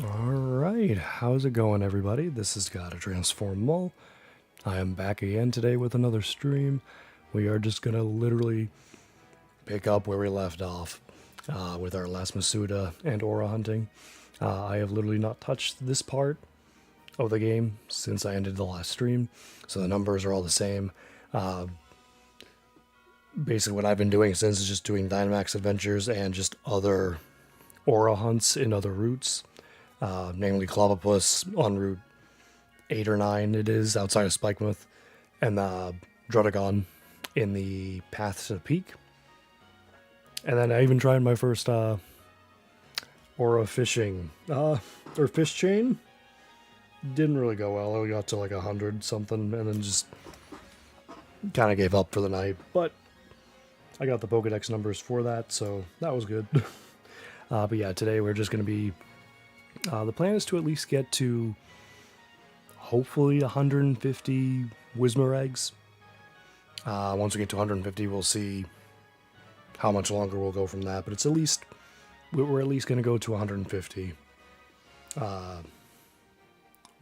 Alright, how's it going everybody? This is Gotta Transform Mall. I am back again today with another stream. We are just gonna literally pick up where we left off with our last Masuda and Aura hunting. I have literally not touched this part of the game since I ended the last stream, so the numbers are all the same. Basically what I've been doing since is just doing Dynamax adventures and just other Aura hunts in other routes. Namely Clobbopus on Route 8 or 9 it is, outside of Spikemouth, and Drudagon in the Path to the Peak. And then I even tried my first Aura fishing, or fish chain. Didn't really go well. I got to like 100 something and then just kind of gave up for the night. But I got the Pokedex numbers for that, so that was good. But yeah, today we're just going to be... the plan is to at least get to hopefully 150 Whismur eggs. Once we get to 150, we'll see how much longer we'll go from that. But it's at least, we're at least going to go to 150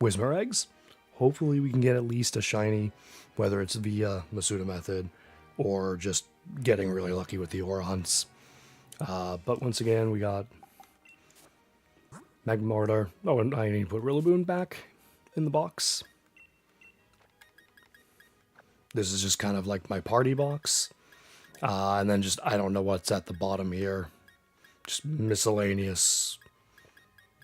Whismur eggs. Hopefully we can get at least a shiny, whether it's via Masuda Method or just getting really lucky with the Aura hunts. But once again, we got Magmortar. Oh, and I need to put Rillaboom back in the box. This is just kind of like my party box. And then just, I don't know what's at the bottom here. Just miscellaneous.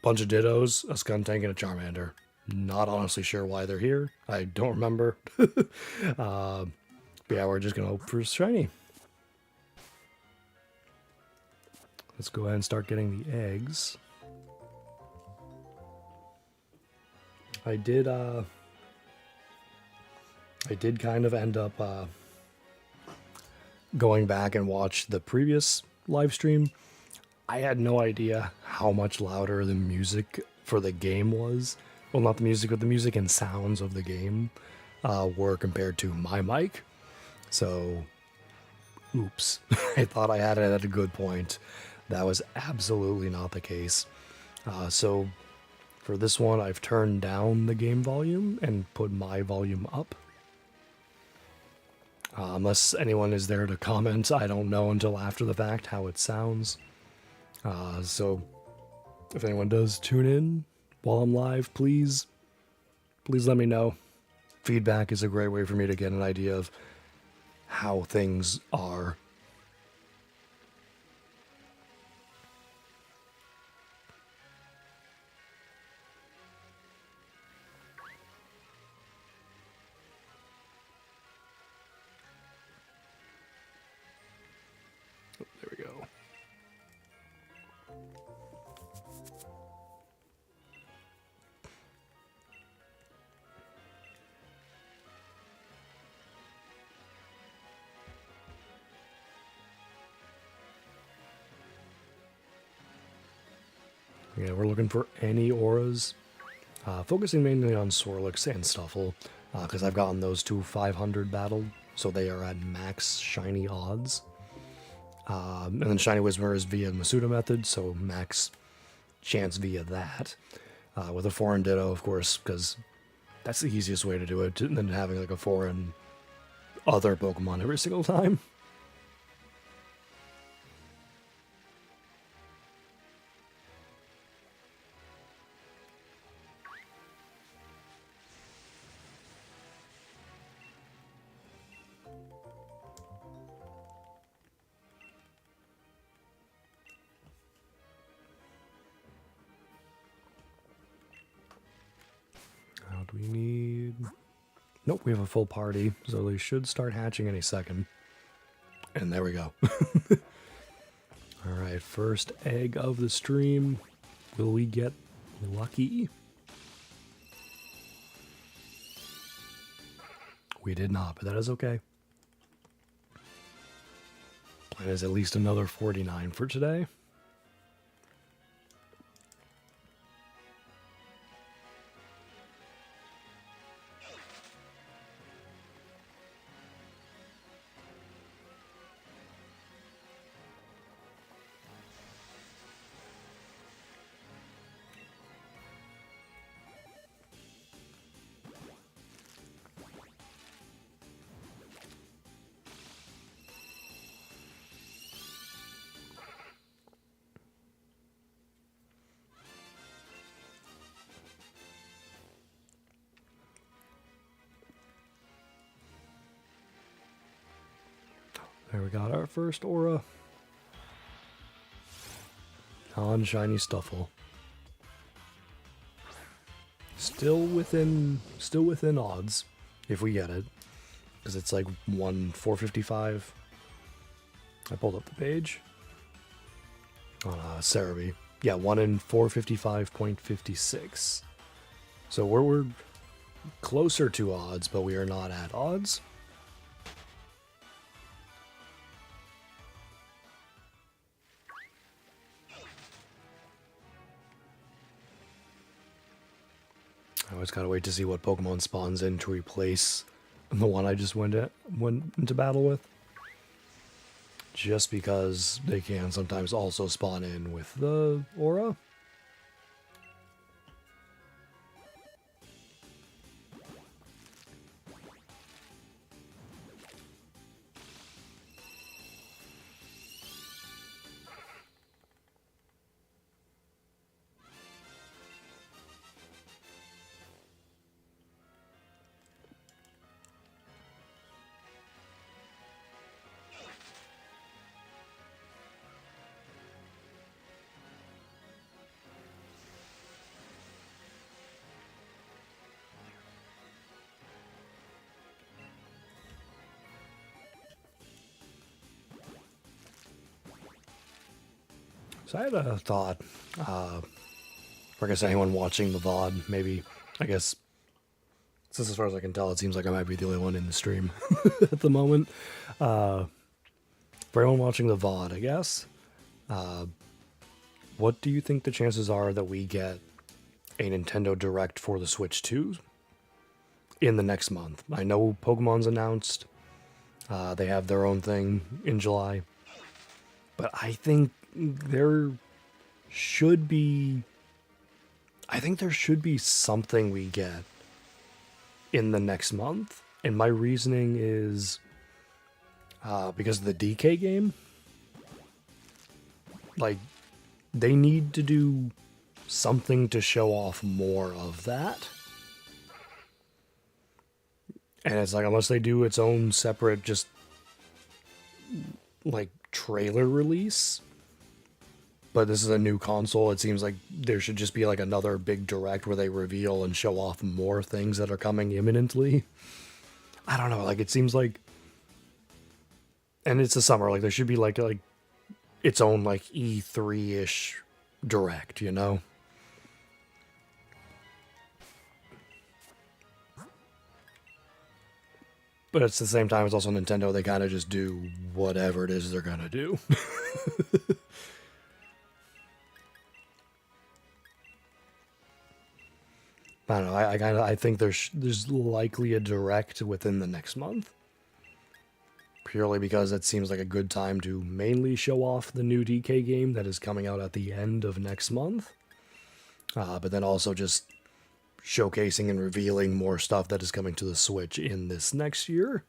Bunch of Dittos, a Skuntank, and a Charmander. Not honestly sure why they're here. I don't remember. But yeah, we're just going to hope for shiny. Let's go ahead and start getting the eggs. I did kind of end up going back and watch the previous live stream. I had no idea how much louder the music for the game was. Well, not the music, but the music and sounds of the game were compared to my mic. So, oops. I thought I had it at a good point. That was absolutely not the case. So, for this one, I've turned down the game volume and put my volume up. Unless anyone is there to comment, I don't know until after the fact how it sounds. So, if anyone does tune in while I'm live, please let me know. Feedback is a great way for me to get an idea of how things are. Oh, there we go. Yeah, we're looking for any auras. Focusing mainly on Swirlix and Stufful, because I've gotten those two 500 battle, so they are at max shiny odds. And then Shiny Whismur is via Masuda Method, so max chance via that. With a foreign Ditto, of course, because that's the easiest way to do it, than having like a foreign other Pokemon every single time. How do we need... Nope, we have a full party, so they should start hatching any second. And there we go. Alright, first egg of the stream. Will we get lucky? We did not, but that is okay. Plan is at least another 49 for today. There we got our first aura. Non-shiny Stufful. Still within odds if we get it, because it's like 1/455. I pulled up the page on Cerebi. Yeah, 1 in 455.56. So we're closer to odds, but we are not at odds. I always gotta wait to see what Pokemon spawns in to replace the one I just went into battle with. Just because they can sometimes also spawn in with the aura. So I had a thought, I guess anyone watching the VOD, maybe, I guess, since as far as I can tell, it seems like I might be the only one in the stream at the moment. For anyone watching the VOD, I guess, what do you think the chances are that we get a Nintendo Direct for the Switch 2 in the next month? I know Pokemon's announced, they have their own thing in July, but I think there should be something we get in the next month. And my reasoning is because of the DK game. Like, they need to do something to show off more of that. And it's like, unless they do its own separate just like trailer release. But this is a new console. It seems like there should just be like another big direct where they reveal and show off more things that are coming imminently. I don't know. Like, it seems like, and it's the summer. Like, there should be like its own like E3-ish direct, you know? But at the same time, it's also Nintendo. They kind of just do whatever it is they're gonna do. I don't know. I think there's likely a direct within the next month, purely because it seems like a good time to mainly show off the new DK game that is coming out at the end of next month, but then also just showcasing and revealing more stuff that is coming to the Switch in this next year.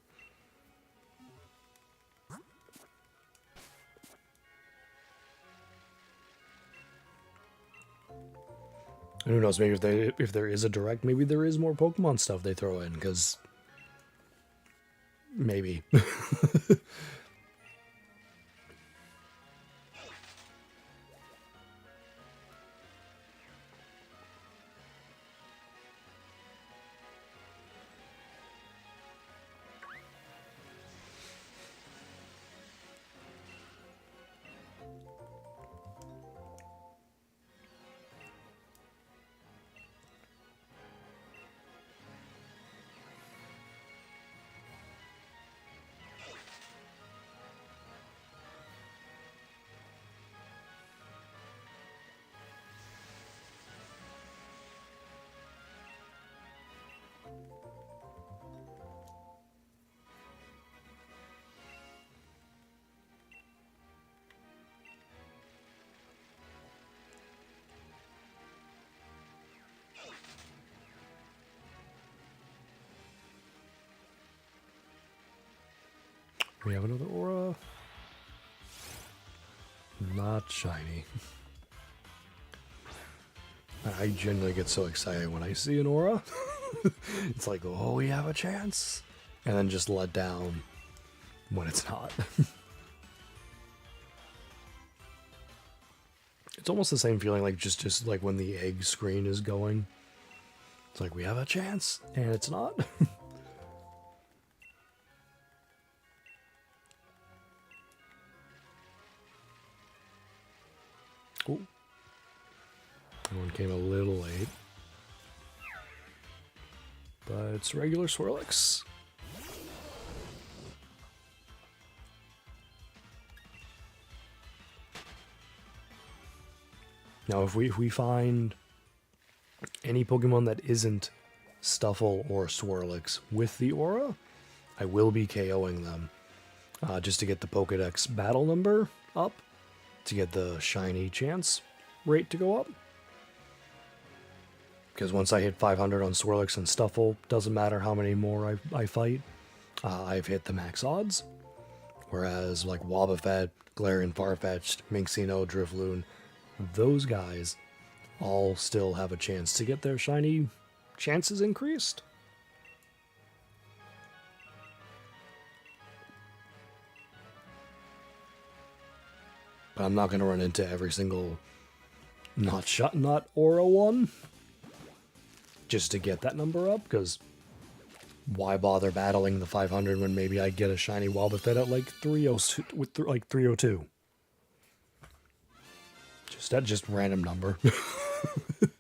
And who knows, maybe if there is a direct, maybe there is more Pokemon stuff they throw in, because maybe. We have another aura. Not shiny. I genuinely get so excited when I see an aura. It's like, oh, we have a chance. And then just let down when it's not. It's almost the same feeling like just like when the egg screen is going. It's like we have a chance, and it's not. Oh, that one came a little late, but it's regular Swirlix. Now, if we find any Pokemon that isn't Stufful or Swirlix with the aura, I will be KOing them. Just to get the Pokedex battle number up, to get the shiny chance rate to go up. Because once I hit 500 on Swirlix and Stufful, doesn't matter how many more I fight, I've hit the max odds. Whereas like Wobbuffet, Galarian Farfetch'd, Minxino, Drifloon, those guys all still have a chance to get their shiny chances increased. But I'm not going to run into every single not aura one just to get that number up, because why bother battling the 500 when maybe I get a shiny Wobbuffet at like 302 with like 302. Just random number. Because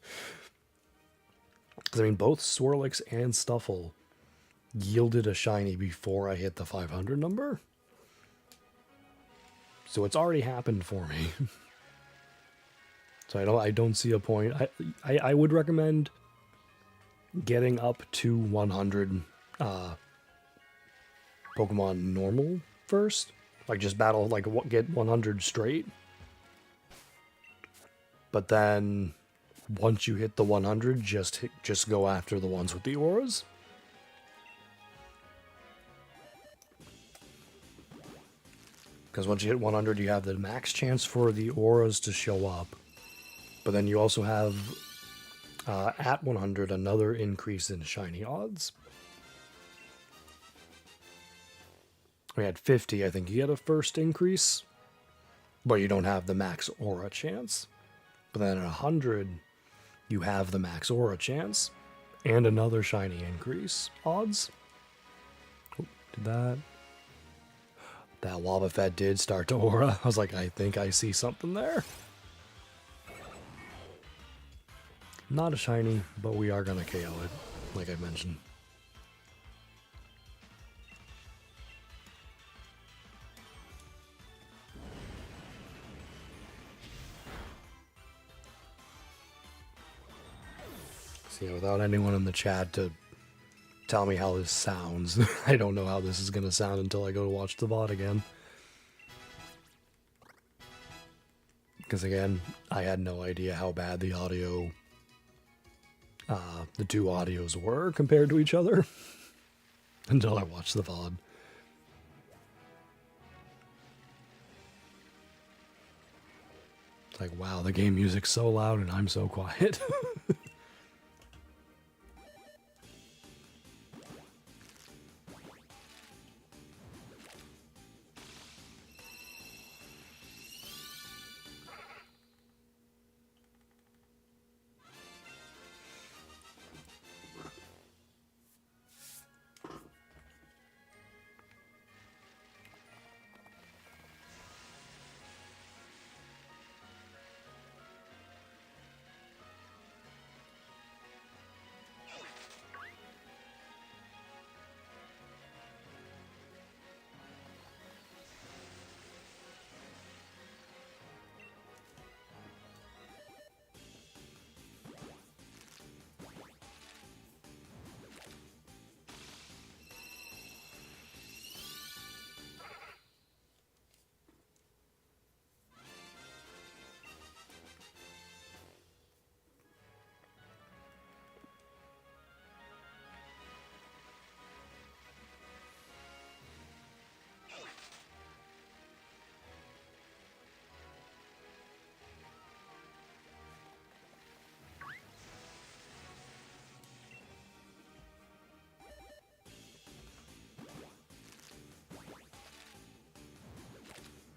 I mean, both Swirlix and Stufful yielded a shiny before I hit the 500 number. So it's already happened for me. So I don't see a point. I would recommend getting up to 100 Pokemon normal first. Like just battle, like get 100 straight. But then once you hit the 100, just go after the ones with the auras. Because once you hit 100, you have the max chance for the auras to show up. But then you also have, at 100, another increase in shiny odds. We had 50, I think you get a first increase, but you don't have the max aura chance. But then at 100, you have the max aura chance and another shiny increase odds. Oh, did that? That Wobbuffet did start to aura. I was like, I think I see something there. Not a shiny, but we are going to KO it, like I mentioned. So yeah, without anyone in the chat to tell me how this sounds, I don't know how this is going to sound until I go to watch the VOD again. Because again, I had no idea how bad the audio, the two audios were compared to each other until I watched the VOD. It's like, wow, the game music's so loud and I'm so quiet.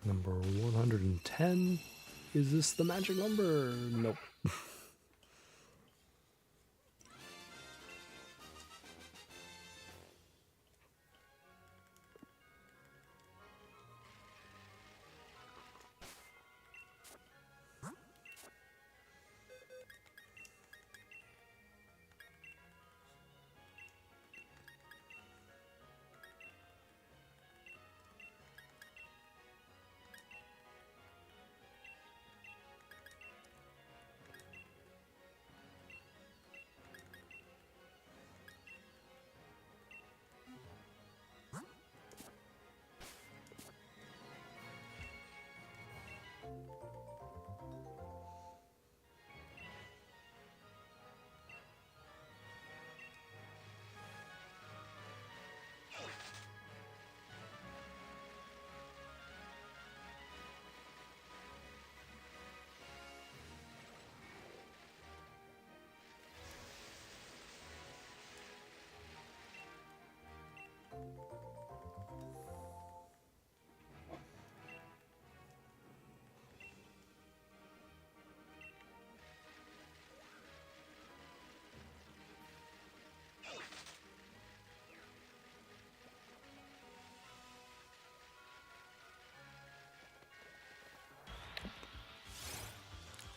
Number 110. Is this the magic number? Nope.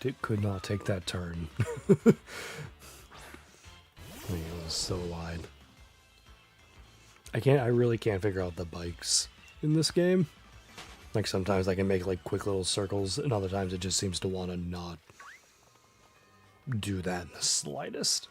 It could not take that turn. It was so wide. I really can't figure out the bikes in this game. Like sometimes I can make like quick little circles and other times it just seems to want to not do that in the slightest.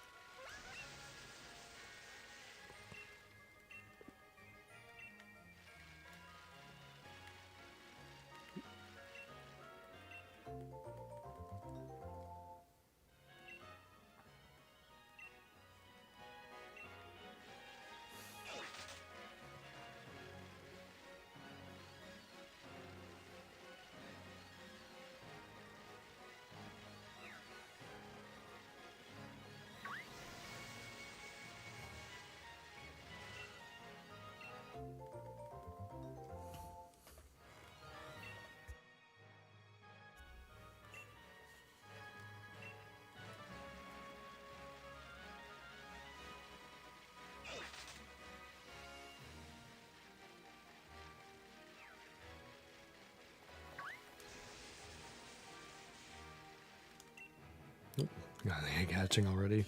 Got the egg hatching already.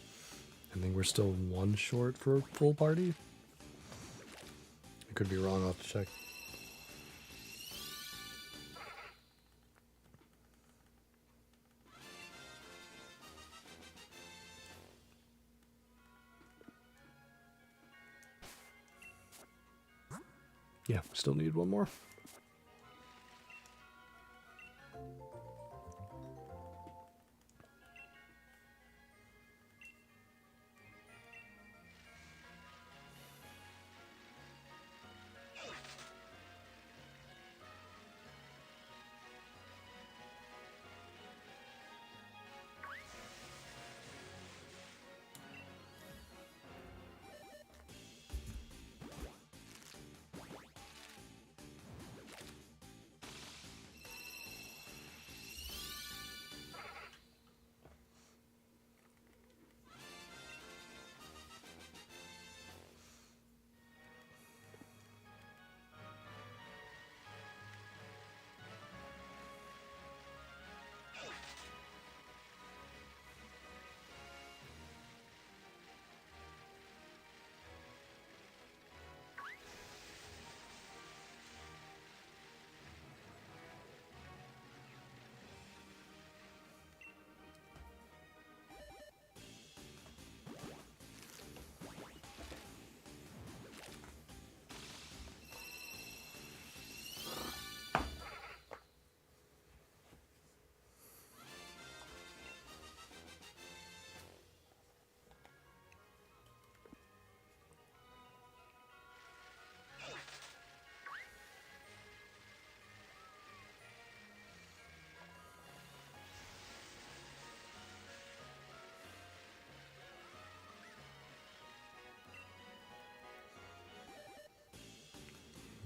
I think we're still one short for full party. I could be wrong, I'll have to check. Yeah, still need one more.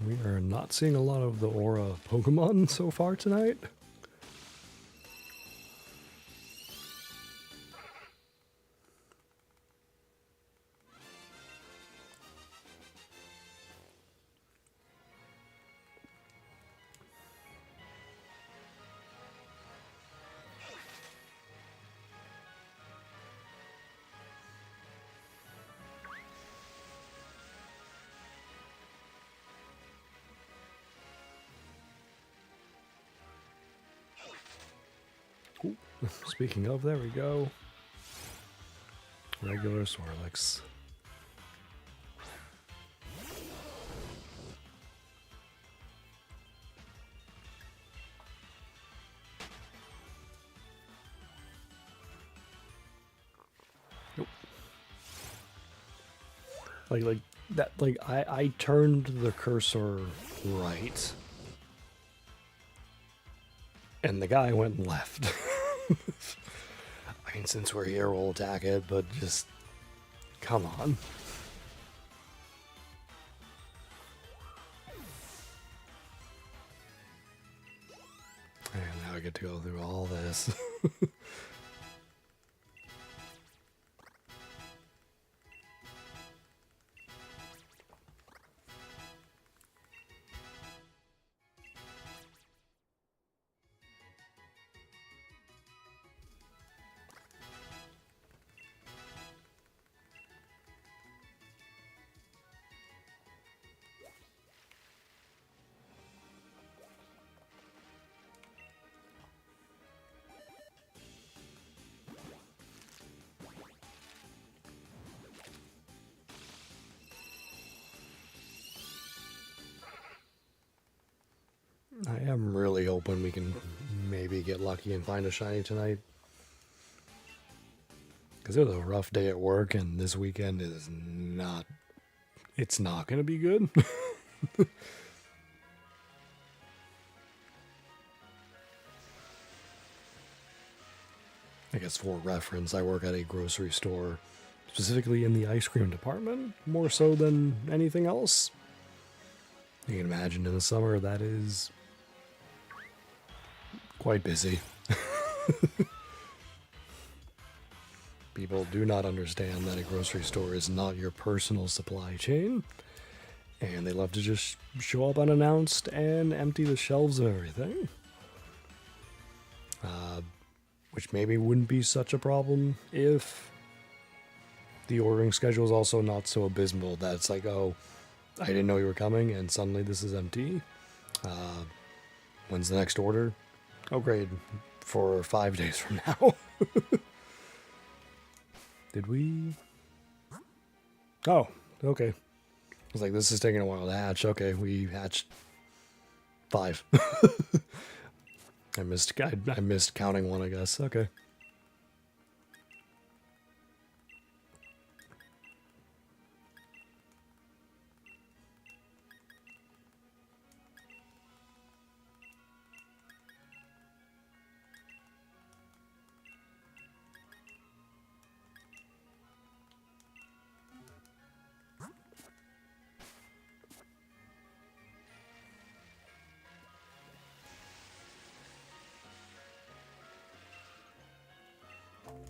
We are not seeing a lot of the Aura Pokemon so far tonight. Speaking of, there we go. Regular Swirlix. Nope. Like that. Like I turned the cursor right, and the guy went left. I mean, since we're here, we'll attack it, but just come on. And now I get to go through all this. I am really hoping we can maybe get lucky and find a shiny tonight. Because it was a rough day at work, and this weekend is not... It's not going to be good. I guess for reference, I work at a grocery store, specifically in the ice cream department, more so than anything else. You can imagine in the summer that is quite busy. People do not understand that a grocery store is not your personal supply chain, and they love to just show up unannounced and empty the shelves of everything. Which maybe wouldn't be such a problem if the ordering schedule is also not so abysmal that it's like, oh, I didn't know you were coming and suddenly this is empty. When's the next order? Oh, great. For 5 days from now. Did we? Oh, okay. I was like, this is taking a while to hatch. Okay, we hatched 5. I missed counting one, I guess. Okay.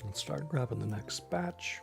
Let's start grabbing the next batch.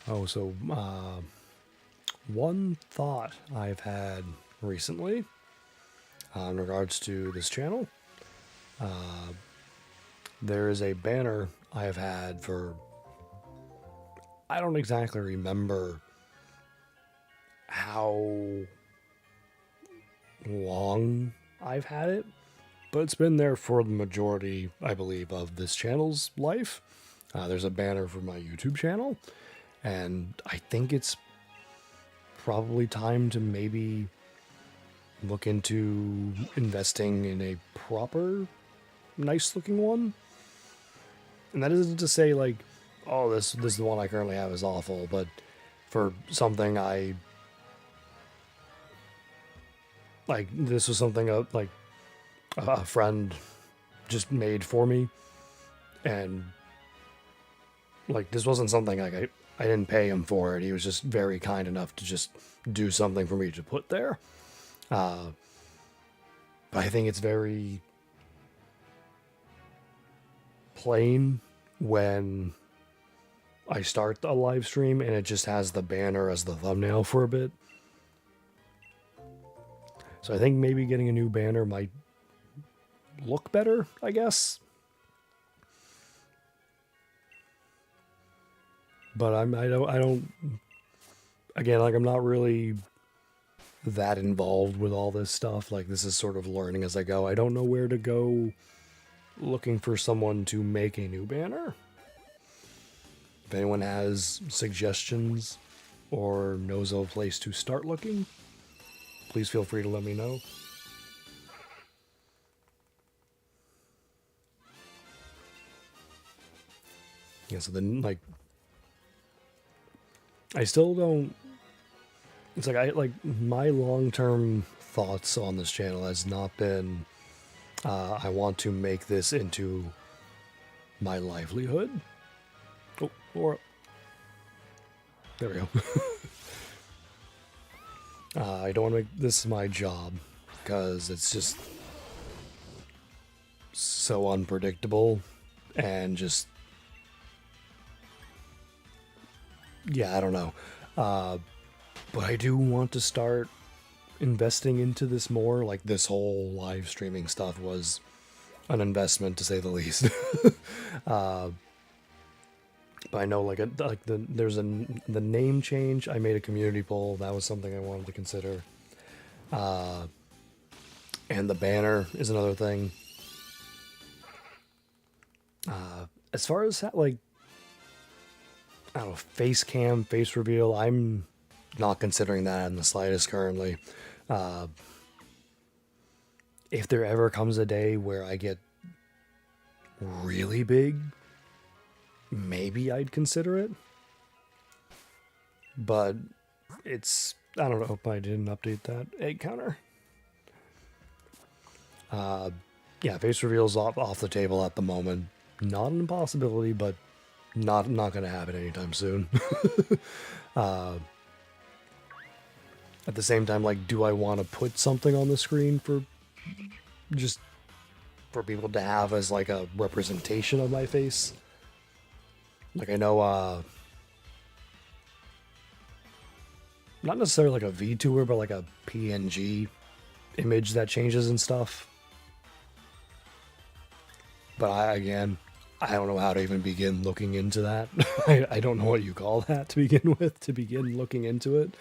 Oh, so one thought I've had recently in regards to this channel, there is a banner I have had for, I don't exactly remember how long I've had it, but it's been there for the majority, I believe, of this channel's life. There's a banner for my YouTube channel, and I think it's probably time to maybe look into investing in a proper, nice-looking one. And that isn't to say, like, oh, this is the one I currently have is awful, but for something I like. This was something a friend just made for me, and like this wasn't something like I didn't pay him for it. He was just very kind enough to just do something for me to put there. But I think it's very plain when I start a live stream and it just has the banner as the thumbnail for a bit. So I think maybe getting a new banner might look better, I guess. But I don't again, like I'm not really that involved with all this stuff. Like this is sort of learning as I go. I don't know where to go looking for someone to make a new banner. If anyone has suggestions or knows of a place to start looking, please feel free to let me know. Yeah, so then like I still don't. It's like my long-term thoughts on this channel has not been I want to make this into my livelihood. Oh, or there we go. I don't want to make this my job because it's just so unpredictable and just yeah, I don't know. But I do want to start investing into this more. Like this whole live streaming stuff was an investment to say the least. But I know there's the name change. I made a community poll. That was something I wanted to consider. And the banner is another thing. As far as like I don't know, face cam, face reveal, I'm not considering that in the slightest currently. If there ever comes a day where I get really big, maybe I'd consider it. But it's, I don't know if I didn't update that egg counter. Yeah, face reveal's off the table at the moment. Not an impossibility, but not going to happen anytime soon. At the same time, like, do I want to put something on the screen for just for people to have as like a representation of my face? Like I know not necessarily like a VTuber, but like a PNG image that changes and stuff. But I don't know how to even begin looking into that. I don't know what you call that to begin with, to begin looking into it.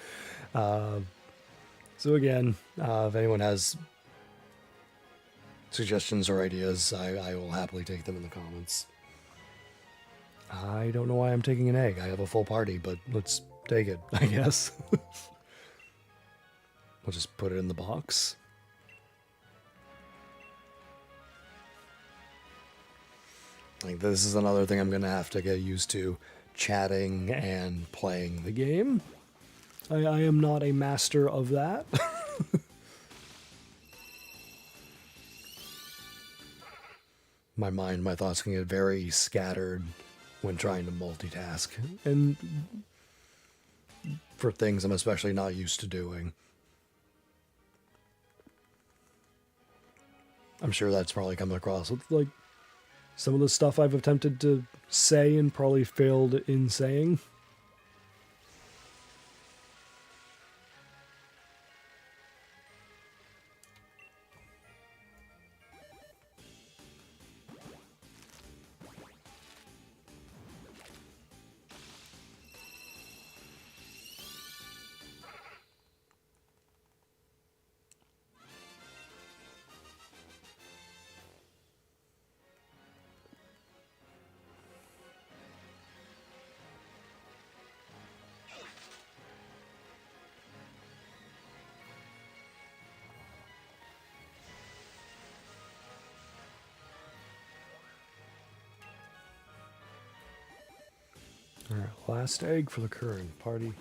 So again, if anyone has suggestions or ideas, I will happily take them in the comments. I don't know why I'm taking an egg. I have a full party, but let's take it, I guess. We'll just put it in the box. Like, this is another thing I'm going to have to get used to, chatting and playing the game. I am not a master of that. My thoughts can get very scattered when trying to multitask. And for things I'm especially not used to doing. I'm sure that's probably come across with, like, some of the stuff I've attempted to say and probably failed in saying. Alright, last egg for the current party.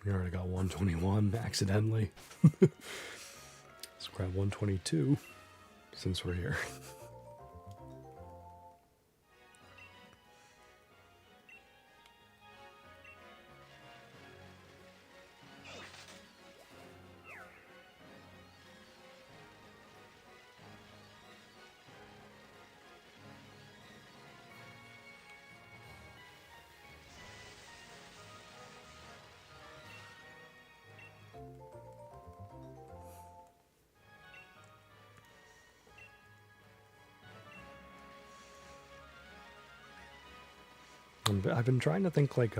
We already got 121 accidentally. Let's grab 122 since we're here. I've been trying to think like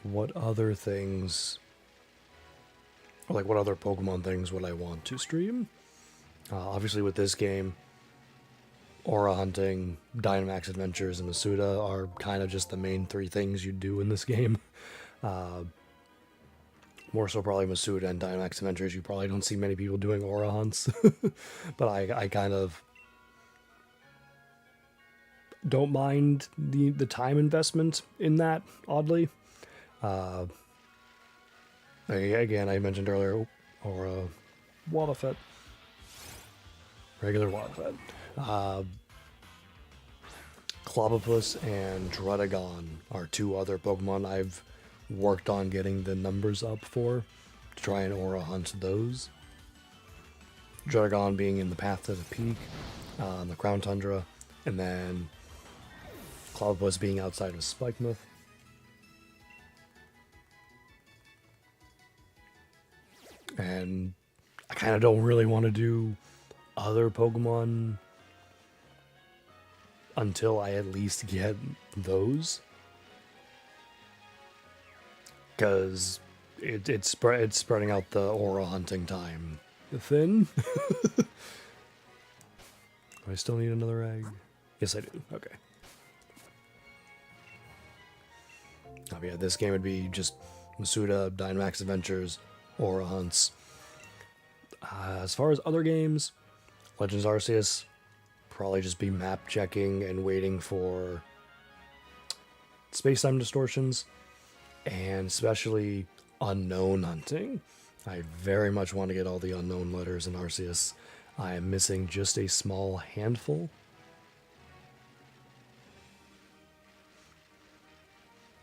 what other things, or like what other Pokemon things would I want to stream? Obviously with this game, Aura Hunting, Dynamax Adventures, and Masuda are kind of just the main three things you do in this game. More so probably Masuda and Dynamax Adventures. You probably don't see many people doing Aura hunts. But I kind of don't mind the time investment in that, oddly. Again, I mentioned earlier, Aura Wobbuffet. Regular Wobbuffet. Clobbopus and Druddigon are two other Pokemon I've worked on getting the numbers up for to try and Aura hunt those. Druddigon being in the Path to the Peak, on the Crown Tundra, and then Clobbopus being outside of Spikemouth. And I kind of don't really want to do other Pokemon until I at least get those, because it's spreading out the Aura hunting time thin. Do I still need another egg? Yes, I do. Okay. Oh yeah, this game would be just Masuda, Dynamax Adventures, Aura hunts. As far as other games, Legends Arceus, probably just be map checking and waiting for space-time distortions, and especially unknown hunting. I very much want to get all the unknown letters in Arceus. I am missing just a small handful.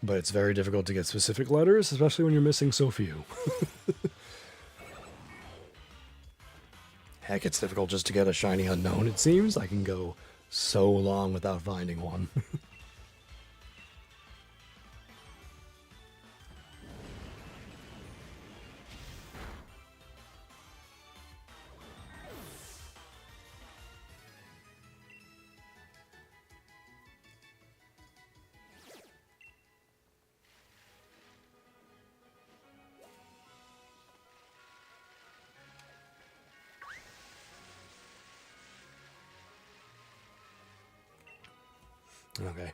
But it's very difficult to get specific letters, especially when you're missing so few. Heck, it's difficult just to get a shiny unknown, it seems. I can go so long without finding one. Okay.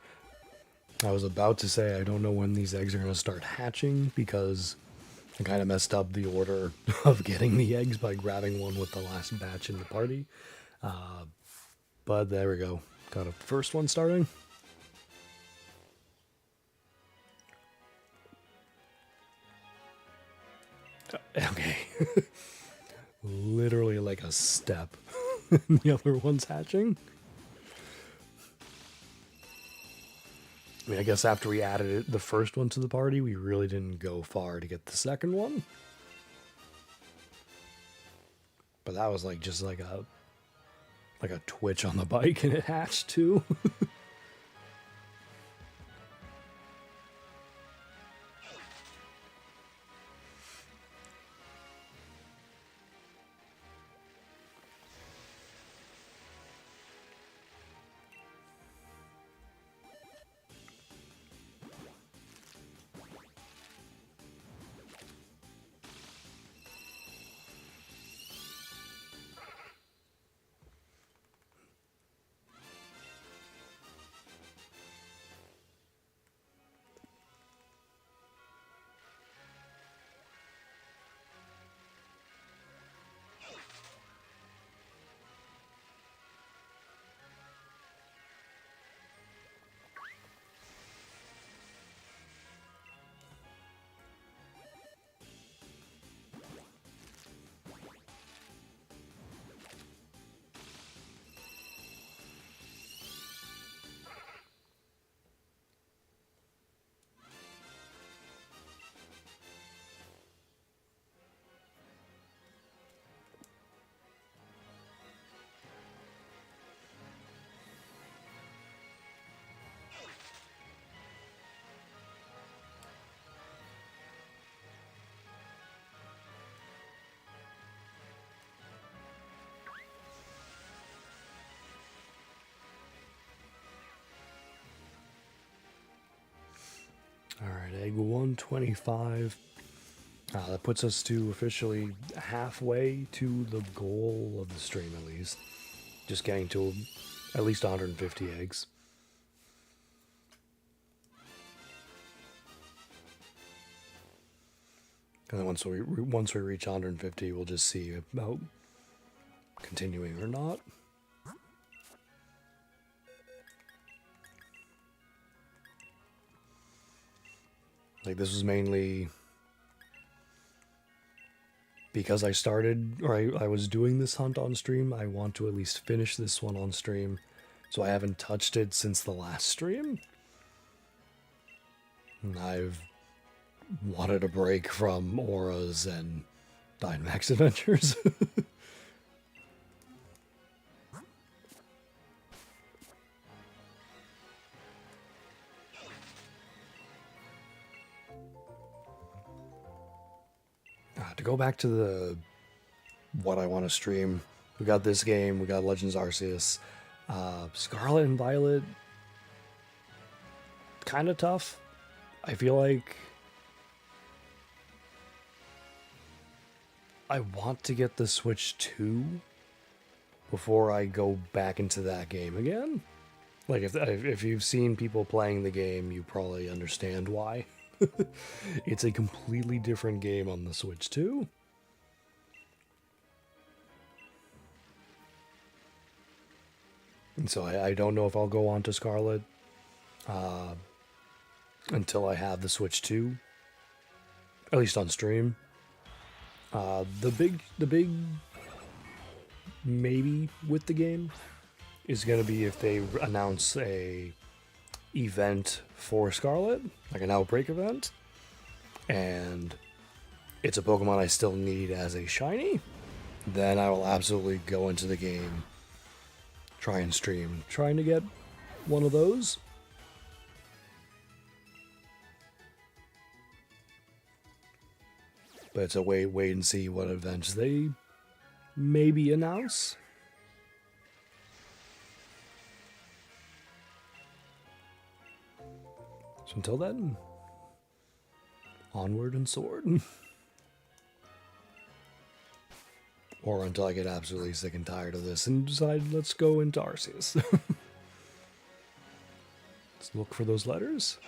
I was about to say I don't know when these eggs are going to start hatching, because I kind of messed up the order of getting the eggs by grabbing one with the last batch in the party. But there we go. Got a first one starting. Okay. Literally like a step. The other one's hatching. I mean, I guess after we added the first one to the party, we really didn't go far to get the second one. But that was like just like a twitch on the bike and it hatched too. egg 125. That puts us to officially halfway to the goal of the stream, at least. Just getting to at least 150 eggs. And then once we reach 150, we'll just see about continuing or not. Like, this was mainly because I started, or I was doing this hunt on stream. I want to at least finish this one on stream, so I haven't touched it since the last stream. And I've wanted a break from auras and Dynamax adventures. To go back to what I want to stream, we got this game, we got Legends Arceus, Scarlet and Violet, kind of tough. I feel like I want to get the Switch 2 before I go back into that game again. Like, if you've seen people playing the game, you probably understand why. It's a completely different game on the Switch 2. And so I don't know if I'll go on to Scarlet until I have the Switch 2, at least on stream. The big maybe with the game is going to be if they announce a event for Scarlet, like an Outbreak event, and it's a Pokemon I still need as a shiny, then I will absolutely go into the game, try and stream, trying to get one of those. But it's a wait and see what events they maybe announce. So until then, onward and sword. Or until I get absolutely sick and tired of this and decide, let's go into Arceus. Let's look for those letters.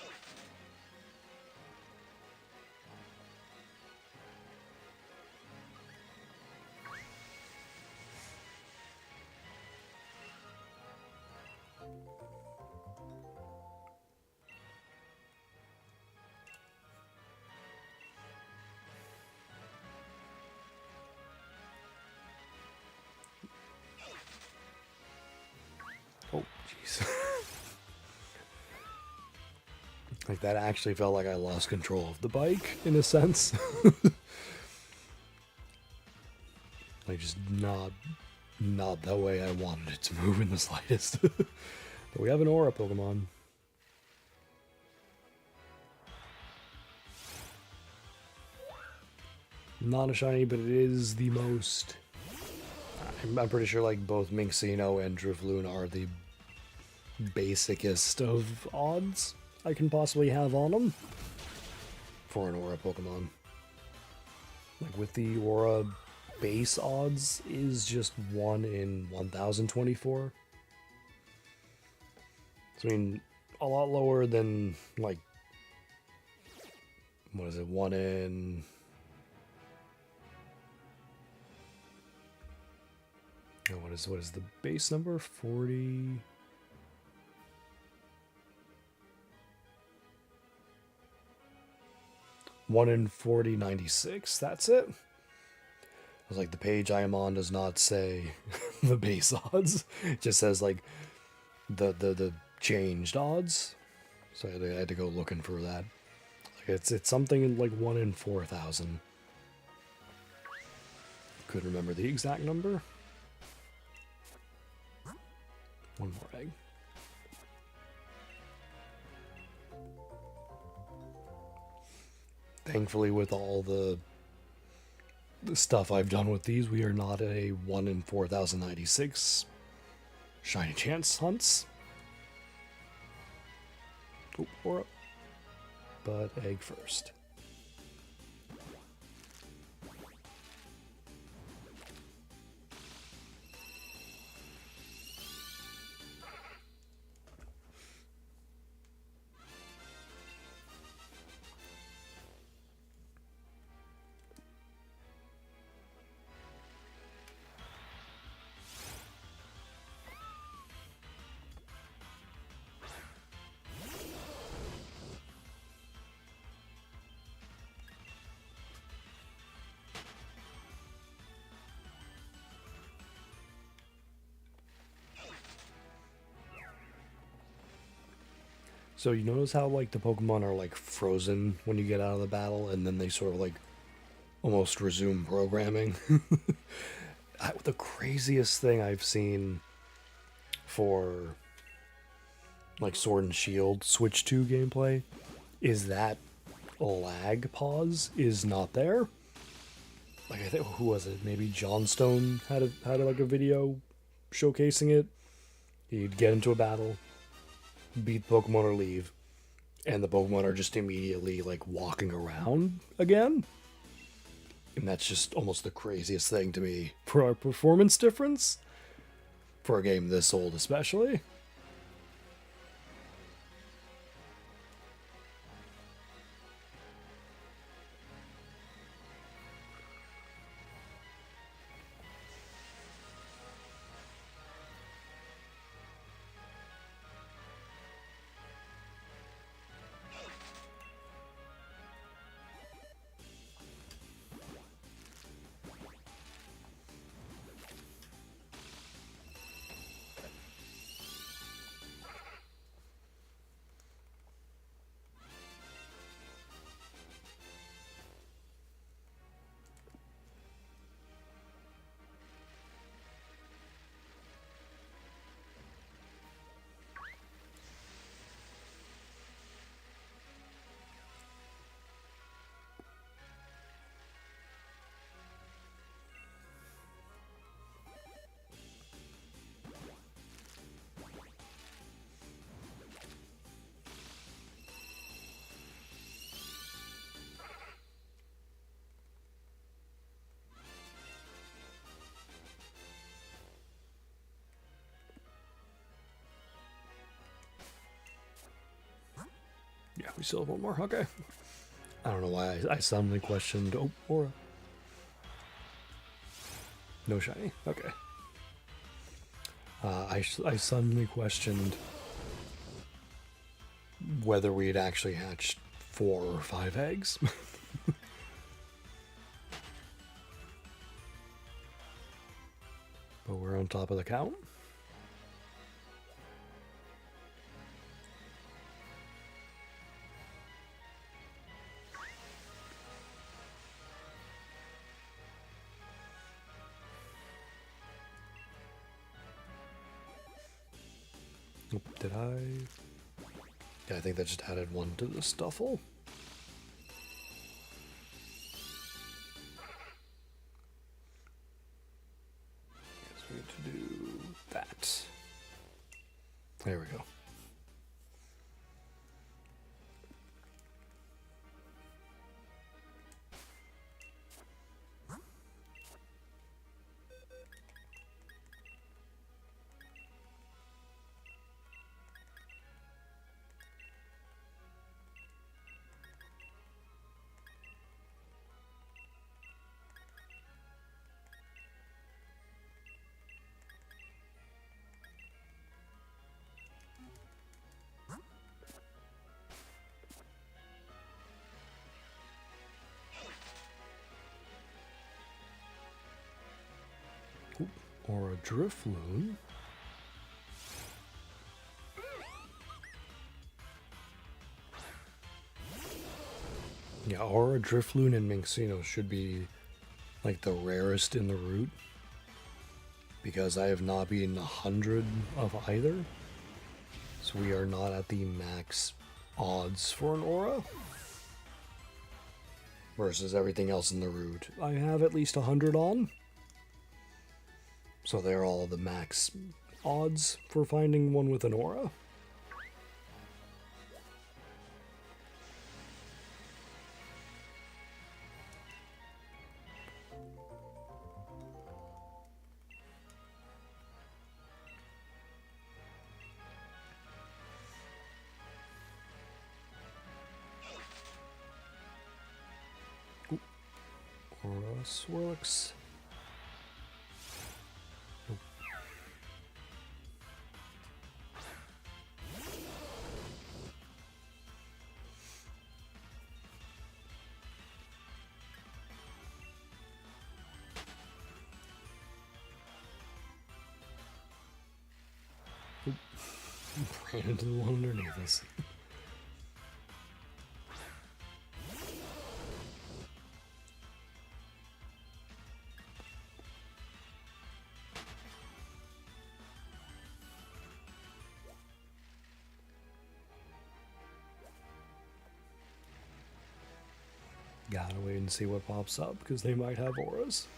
Oh, jeez. Like, that actually felt like I lost control of the bike, in a sense. Like, just not the way I wanted it to move in the slightest. But we have an Aura Pokemon. Not a shiny, but it is the most... I'm pretty sure, like, both Minxino and Drifloon are the basicest of odds I can possibly have on them for an Aura Pokemon. Like, with the Aura base odds is just 1 in 1024. So, I mean, a lot lower than, like, what is it, 1 in... Oh, what is the base number? 40... 1 in 4096, that's it. I was like, the page I am on does not say the base odds. It just says, like, the changed odds. So I had to go looking for that. Like, it's something like 1 in 4000. Couldn't remember the exact number. One more egg. Thankfully, with all the stuff I've done with these, we are not a 1 in 4096 shiny chance hunts. Oh, Aura. but egg first. So you notice how like the Pokemon are like frozen when you get out of the battle, and then they sort of like almost resume programming. The craziest thing I've seen for like Sword and Shield Switch 2 gameplay is that lag pause is not there. Like I think who was it? Maybe Johnstone had like a video showcasing it. He'd get into a battle, beat Pokemon or leave, and the Pokemon are just immediately like walking around again. And that's just almost the craziest thing to me for our performance difference for a game this old, especially. Yeah, we still have one more. Okay. I don't know why I suddenly questioned. Oh, Aura. No shiny. Okay. I suddenly questioned whether we had actually hatched 4 or 5 eggs. But we're on top of the count. Oop, did I? Yeah, I think that just added 1 to the Stufful. Guess we need to do that. There we go. Or a Drifloon. Yeah, Aura, Drifloon, and Minxino should be like the rarest in the route, because I have not beaten 100 of either, so we are not at the max odds for an Aura. Versus everything else in the route, I have at least 100 on. So they're all the max odds for finding one with an Aura. Swirlix. Nope. Oop. Ran into the one underneath us. Gotta wait and see what pops up, because they might have auras.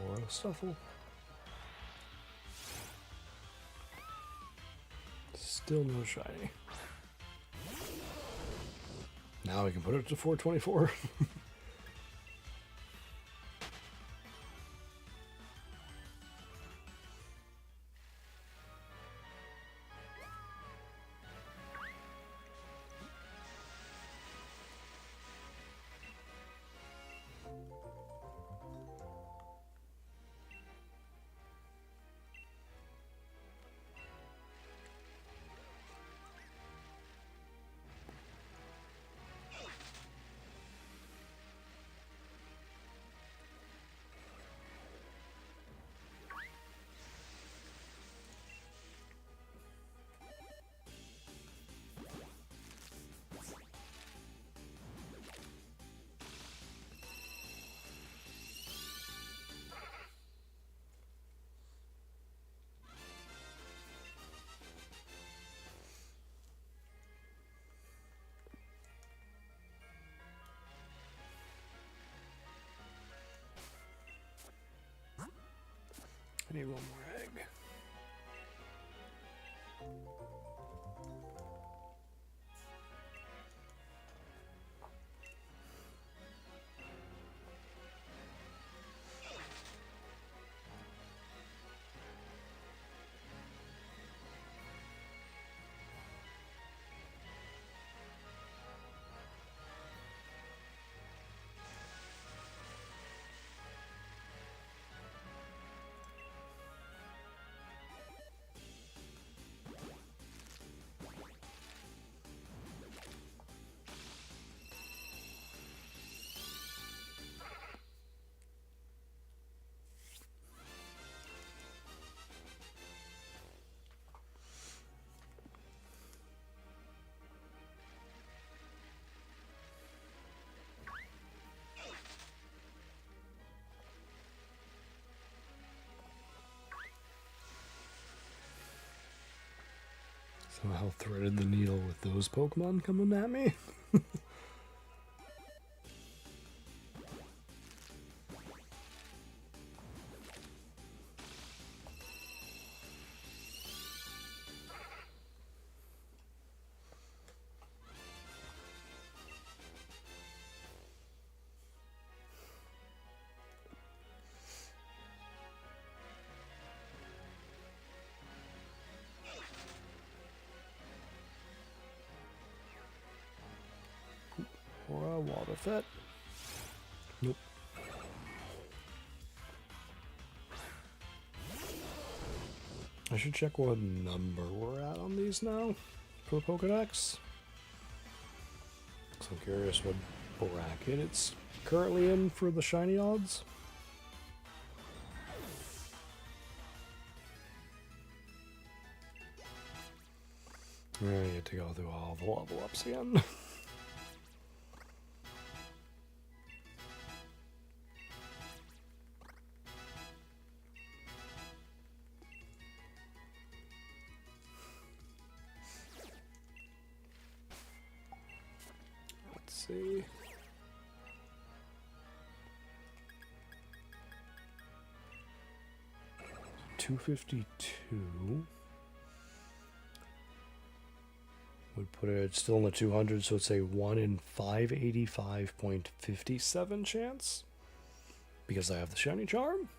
Aura Stufful. Still no shiny. Now we can put it to 424. I need one more egg. Somehow threaded the needle with those Pokemon coming at me. Or a water fit. Nope. I should check what number we're at on these now for the Pokedex. So I'm curious what bracket it's currently in for the shiny odds. I need to go through all the level ups again. Let's see. $252 would put it still in the 200, so it's a 1 in 585.57 chance because I have the shiny charm.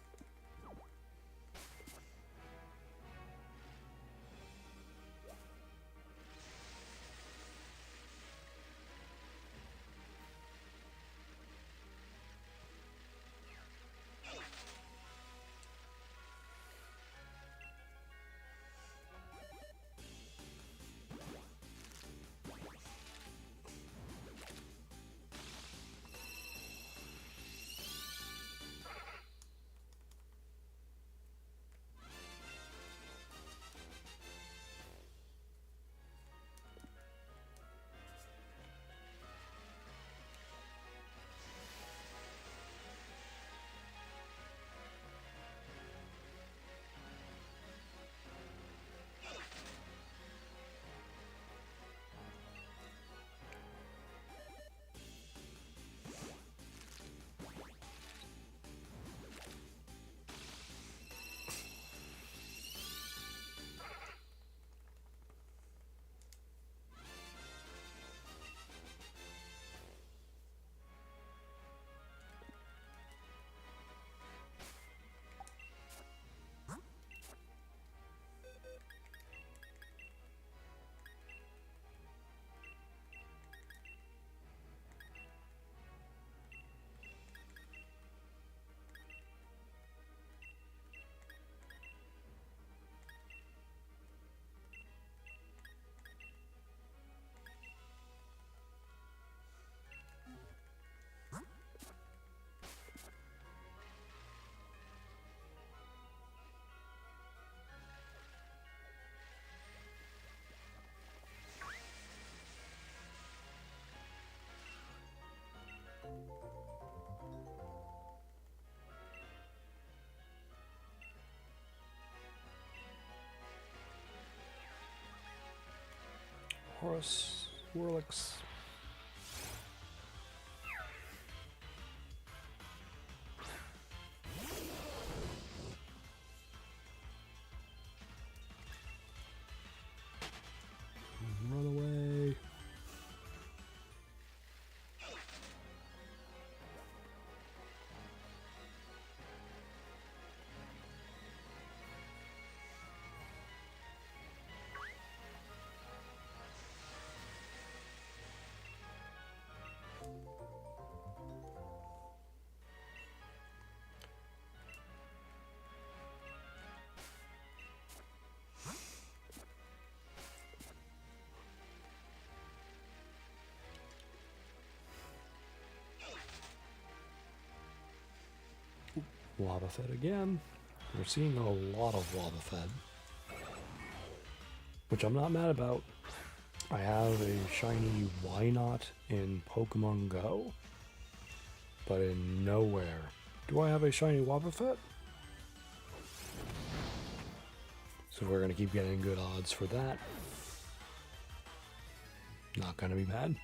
Swirlix. Run away. Wobbuffet again. We're seeing a lot of Wobbuffet, which I'm not mad about. I have a shiny Why Not in Pokemon Go, but in nowhere do I have a shiny Wobbuffet. So we're gonna keep getting good odds for that. Not gonna be mad.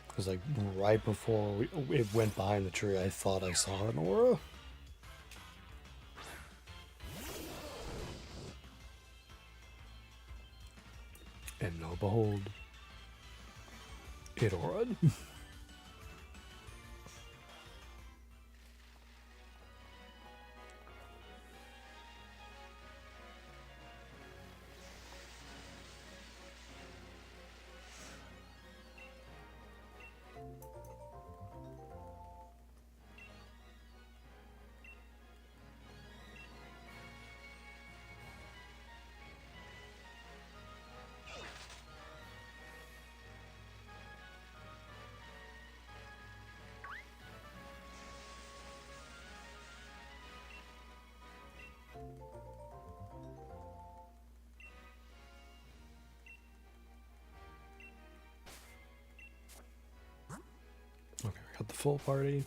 Because like right before it went behind the tree, I thought I saw an aura. And lo and behold, it auraed. full party.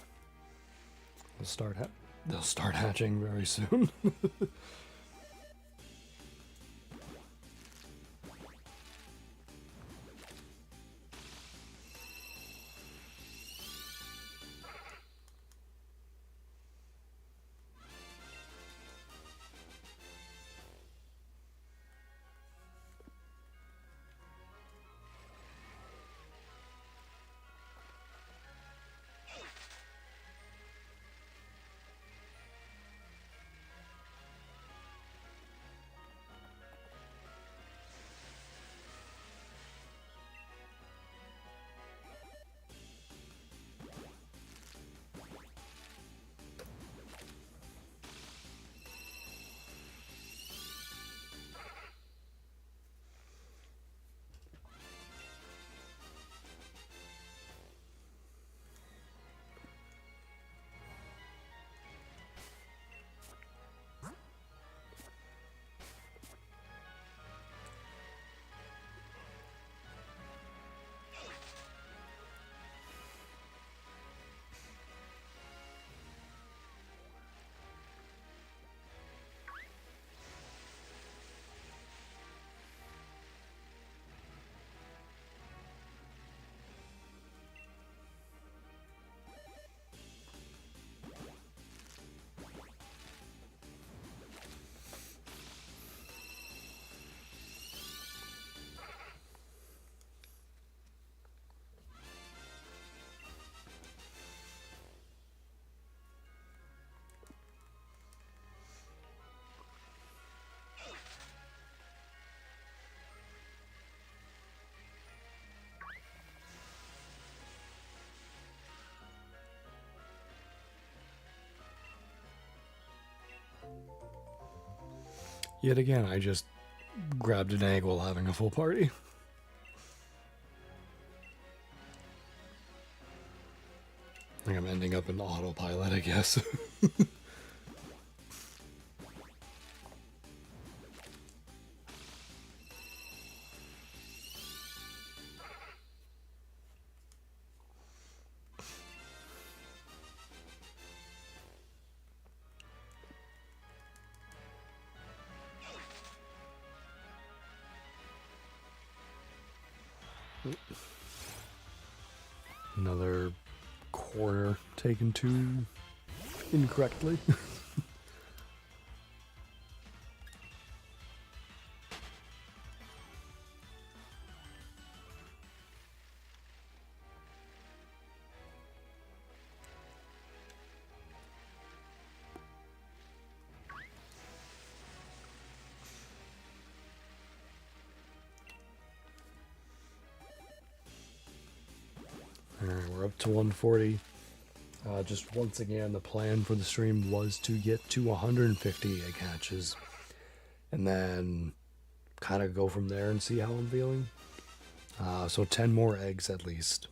They'll start hatching very soon. Yet again, I just grabbed an egg while having a full party. I think I'm ending up in autopilot, I guess. Another corner taken too incorrectly. Alright, we're up to 140. Just once again, the plan for the stream was to get to 150 egg hatches and then kind of go from there and see how I'm feeling. So 10 more eggs at least.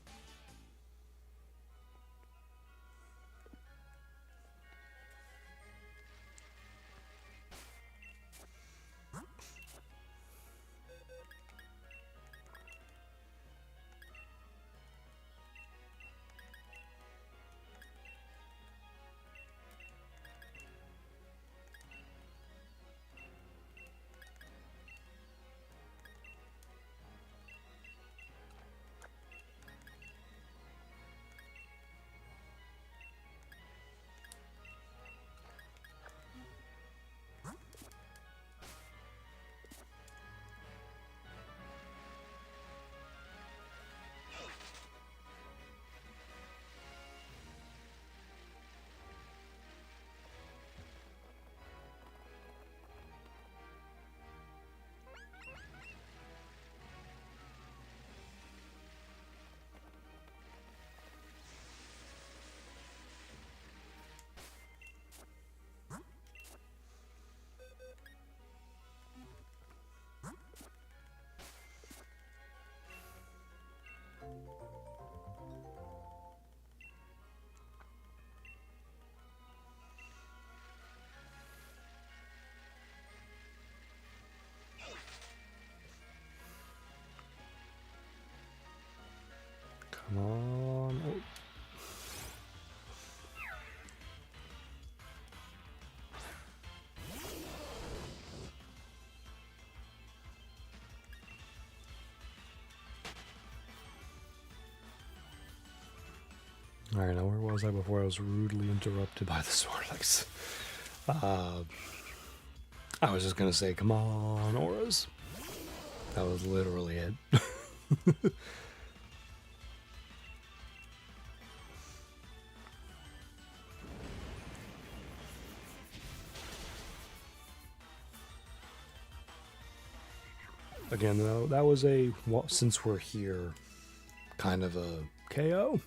Alright, now where was I before I was rudely interrupted by the Swirlix? I was just gonna say, come on, auras. That was literally it. Again, though, that was a, well, since we're here, kind of a KO.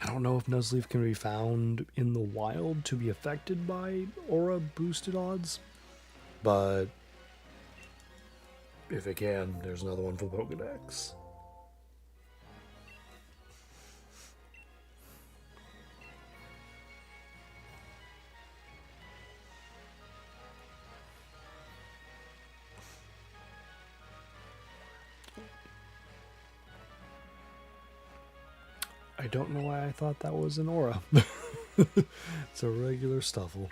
I don't know if Nuzleaf can be found in the wild to be affected by aura boosted odds, but if it can, there's another one for Pokedex. I don't know why I thought that was an aura. It's a regular Stufful.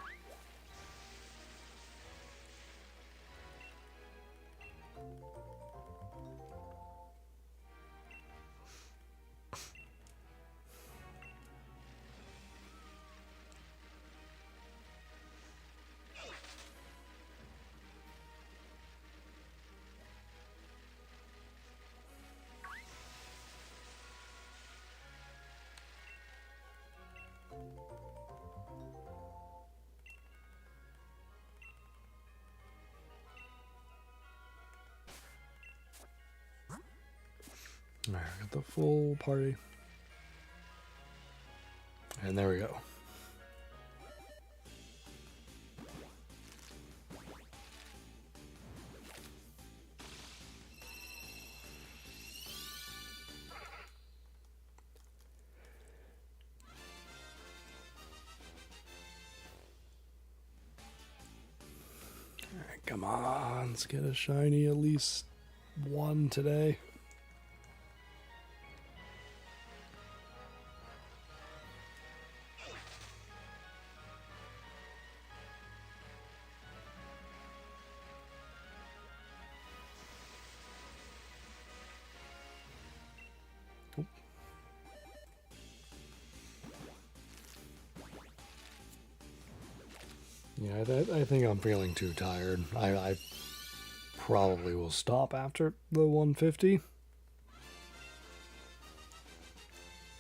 Alright, got the full party. And there we go. Alright, come on, let's get a shiny at least one today. Yeah, I think I'm feeling too tired. I probably will stop after the 150.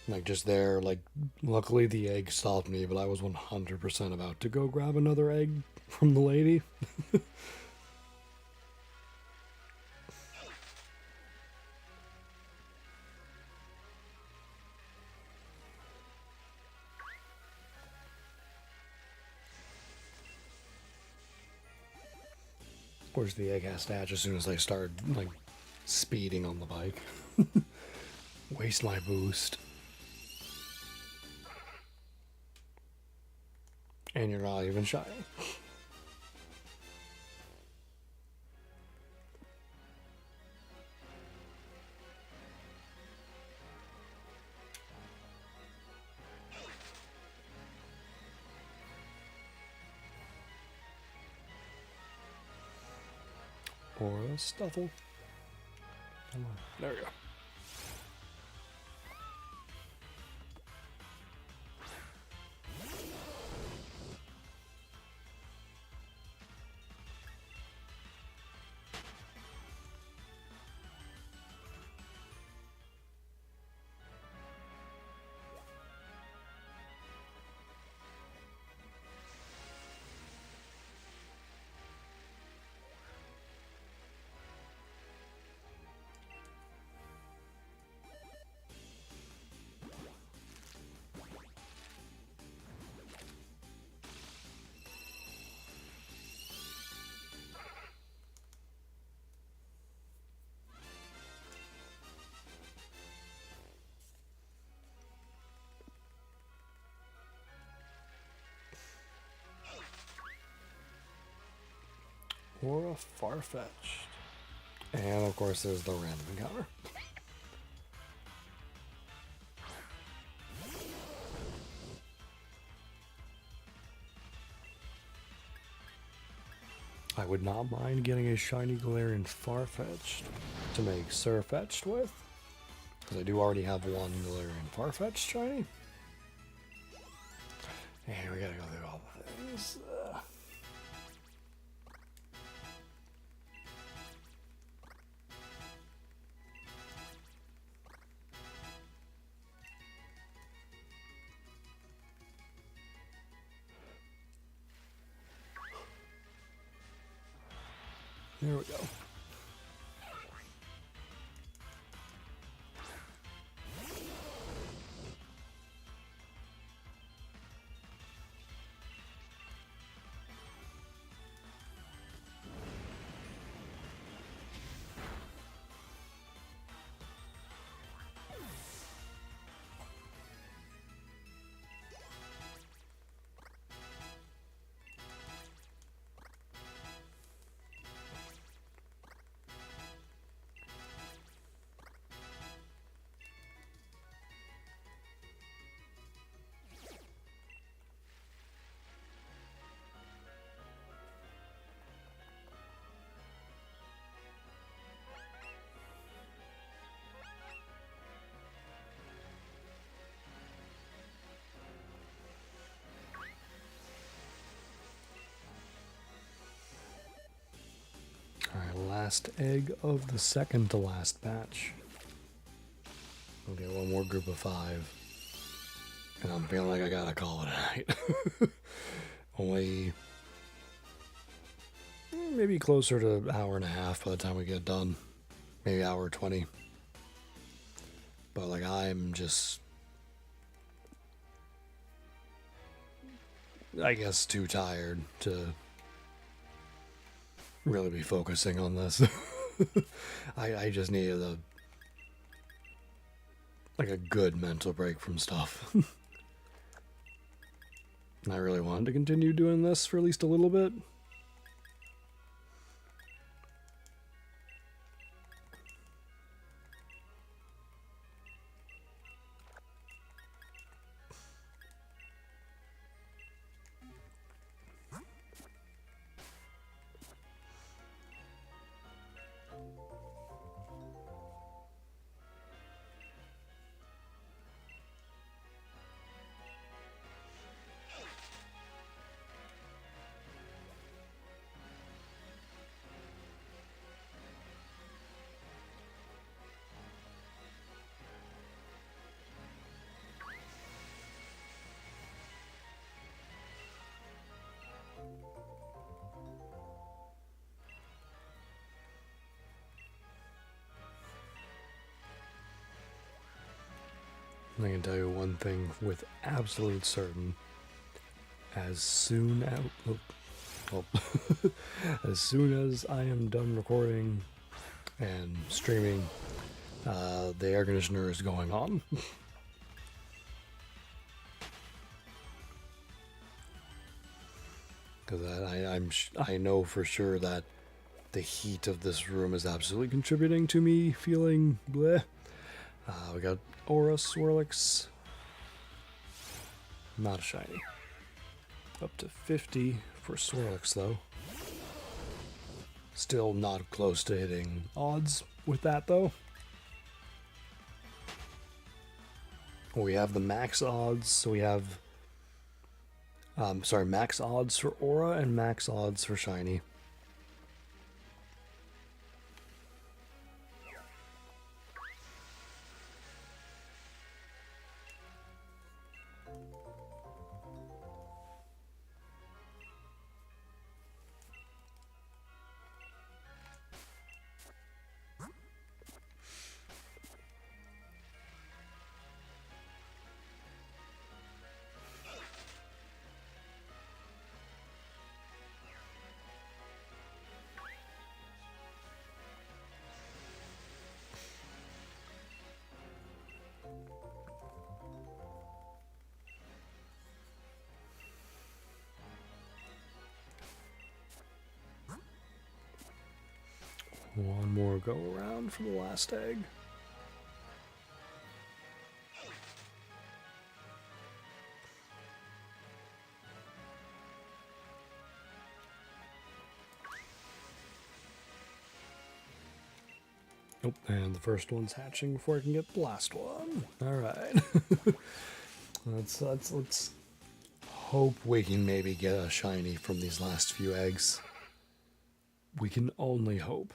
Like, just there, like, luckily the egg stopped me, but I was 100% about to go grab another egg from the lady. Of course, the egg has to hatch as soon as I start, like, speeding on the bike. Waste my boost. And you're not even shiny. Or a Stufful. Come on. There we go. Or a Farfetch'd. And of course there's the random encounter. I would not mind getting a shiny Galarian Farfetch'd to make Surfetch'd with. Because I do already have one Galarian Farfetch shiny. And we gotta go through all the things. There we go. Alright, last egg of the second to last batch. We'll get one more group of 5. And I'm feeling like I gotta call it a night. Only maybe closer to an hour and a half by the time we get done. Maybe hour 20. But like I'm just, I guess, too tired to really be focusing on this. I just needed a good mental break from stuff. And I really wanted to continue doing this for at least a little bit. I can tell you one thing with absolute certain. As soon as, as soon as I am done recording and streaming, the air conditioner is going on. Because I know for sure that the heat of this room is absolutely contributing to me feeling bleh. We got Aura Swirlix, not a shiny. Up to 50 for Swirlix though. Still not close to hitting odds with that though. We have the max odds, so we have max odds for Aura and max odds for shiny. One more go around for the last egg. Oh, and the first one's hatching before I can get the last one. All right. let's hope we can maybe get a shiny from these last few eggs. We can only hope.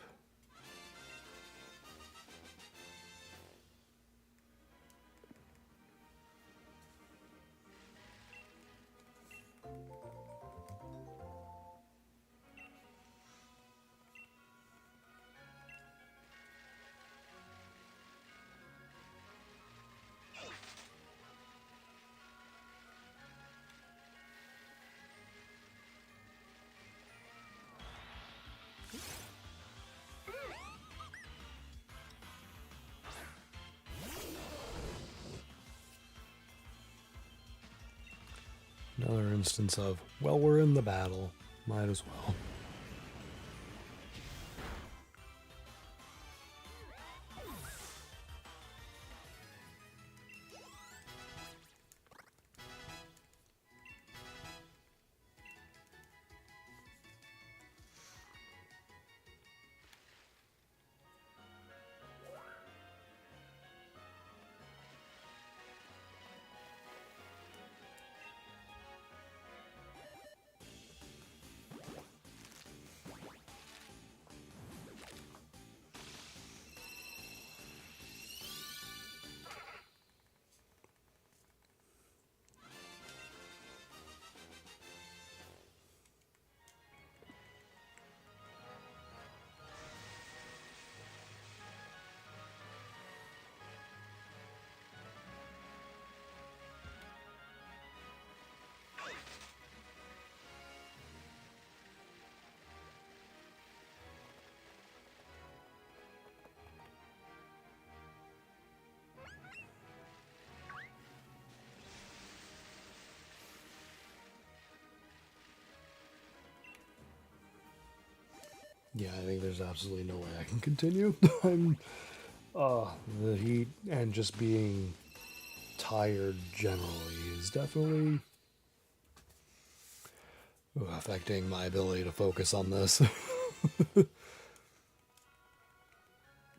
Another instance of, well, we're in the battle. Might as well. Yeah, I think there's absolutely no way I can continue. I'm, the heat and just being tired generally is definitely affecting my ability to focus on this. But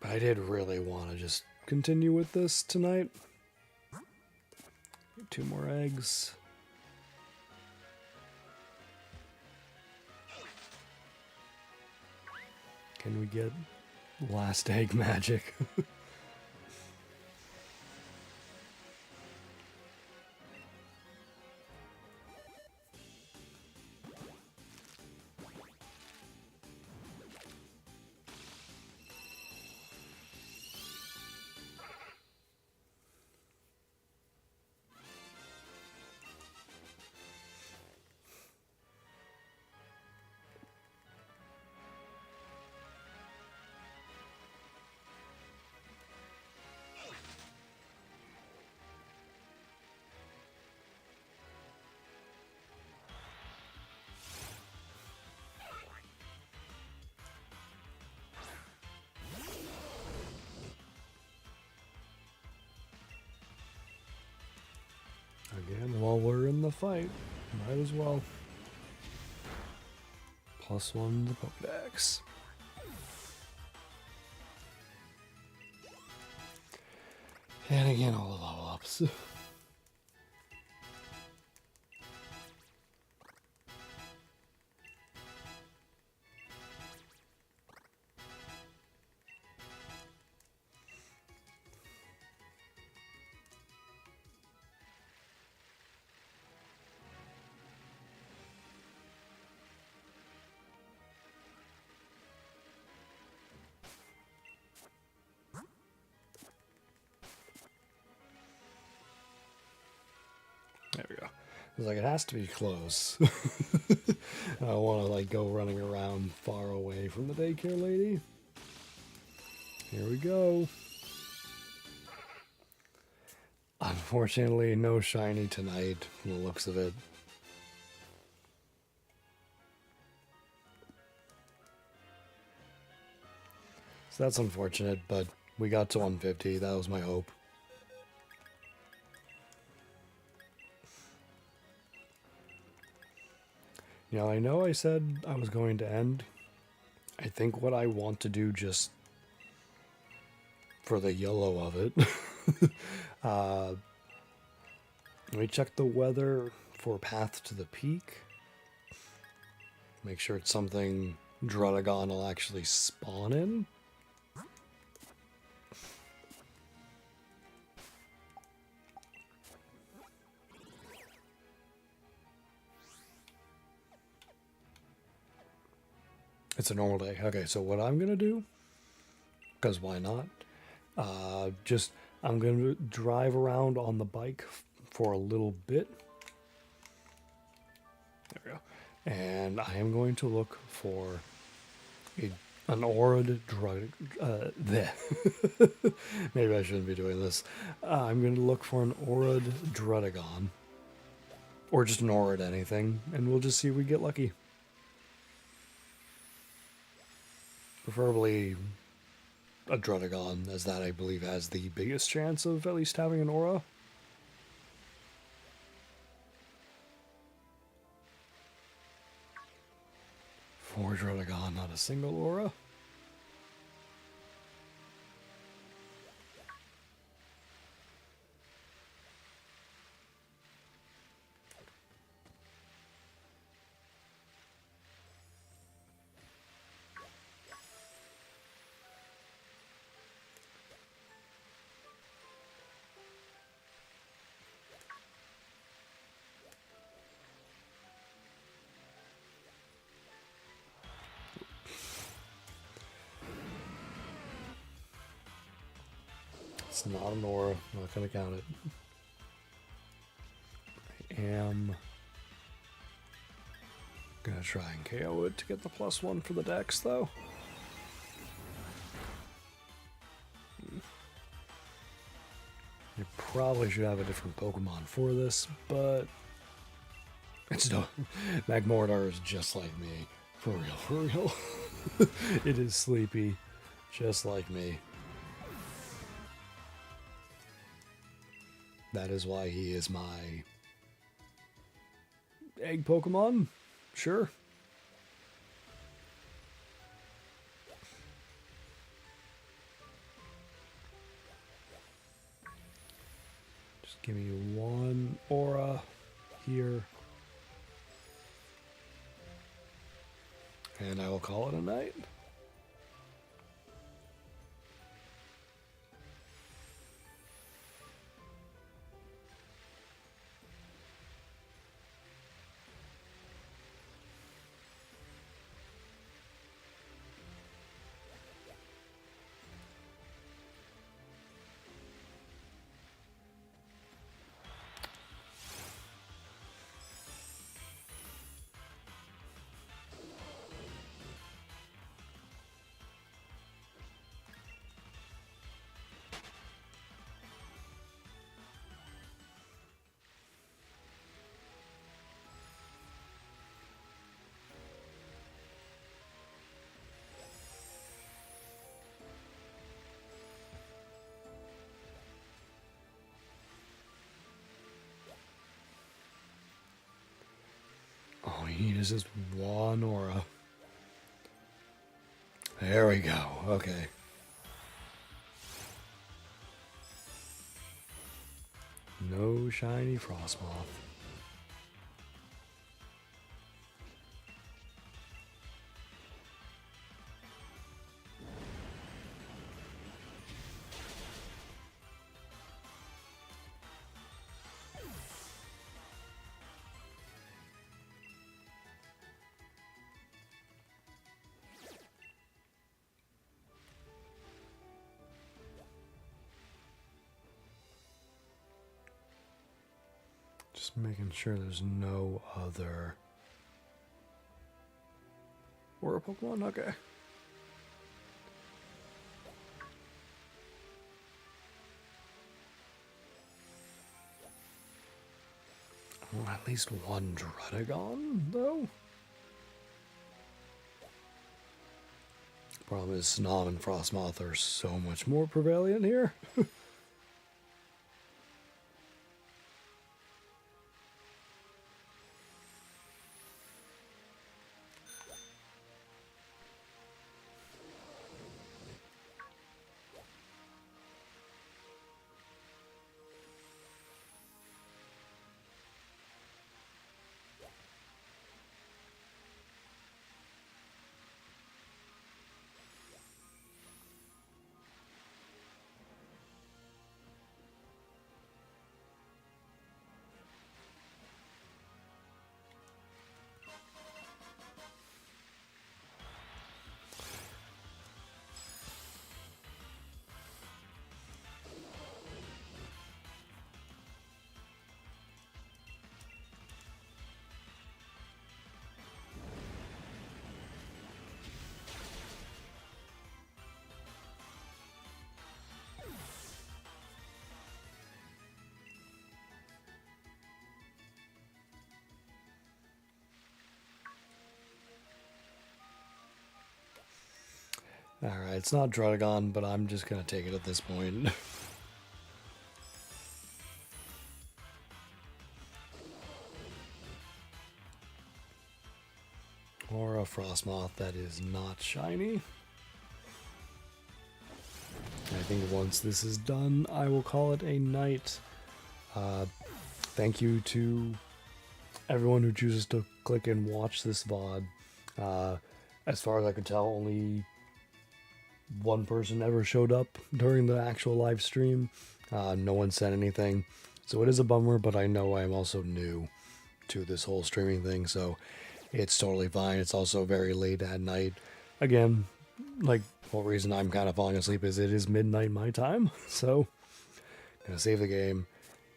I did really want to just continue with this tonight. 2 more eggs. Can we get last egg magic? Again, while we're in the fight, might as well. +1 the Pokedex. And again, all the level ups. There we go. It's like, it has to be close. I don't want to like go running around far away from the daycare lady. Here we go. Unfortunately, no shiny tonight from the looks of it. So that's unfortunate, but we got to 150. That was my hope. You know, I know I said I was going to end. I think what I want to do just for the yellow of it. Let me check the weather for Path to the Peak. Make sure it's something Drudagon will actually spawn in. It's a normal day. Okay, so what I'm gonna do, because why not? I'm gonna drive around on the bike for a little bit. There we go. And I am going to look for an Aura'd drug. Maybe I shouldn't be doing this. I'm going to look for an Aura'd Drudagon. Or just an Aura'd anything. And we'll just see if we get lucky. Preferably a Drudagon, as that I believe has the biggest chance of at least having an aura. For Drudagon, not a single aura. It's not an aura. Not going to count it. I am going to try and KO it to get the +1 for the dex, though. You probably should have a different Pokemon for this, but it's no. Magmortar is just like me. For real, for real. It is sleepy, just like me. That is why he is my egg Pokemon. Sure. Just give me one aura here. And I will call it a night. All you need is just one aura. There we go. Okay. No shiny Frostmoth. Just making sure there's no other Aura Pokemon? Okay. Well, at least one Drudagon, though? Problem is, Snom and Frostmoth are so much more prevalent here. Alright, it's not Dragon, but I'm just gonna take it at this point. Or a Frostmoth that is not shiny. I think once this is done, I will call it a night. Thank you to everyone who chooses to click and watch this VOD. As far as I could tell, only one person ever showed up during the actual live stream. No one said anything. So it is a bummer, but I know I'm also new to this whole streaming thing, so it's totally fine. It's also very late at night. Again, like, one reason I'm kind of falling asleep is it is midnight my time, so I'm gonna save the game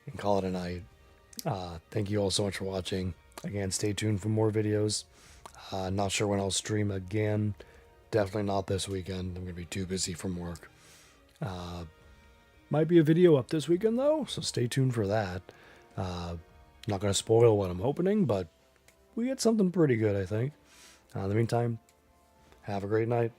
and call it a night. Thank you all so much for watching. Again, stay tuned for more videos. Not sure when I'll stream again. Definitely not this weekend. I'm gonna be too busy from work. Might be a video up this weekend though, so stay tuned for that. Not gonna spoil what I'm opening, but we get something pretty good, I think. In the meantime, have a great night.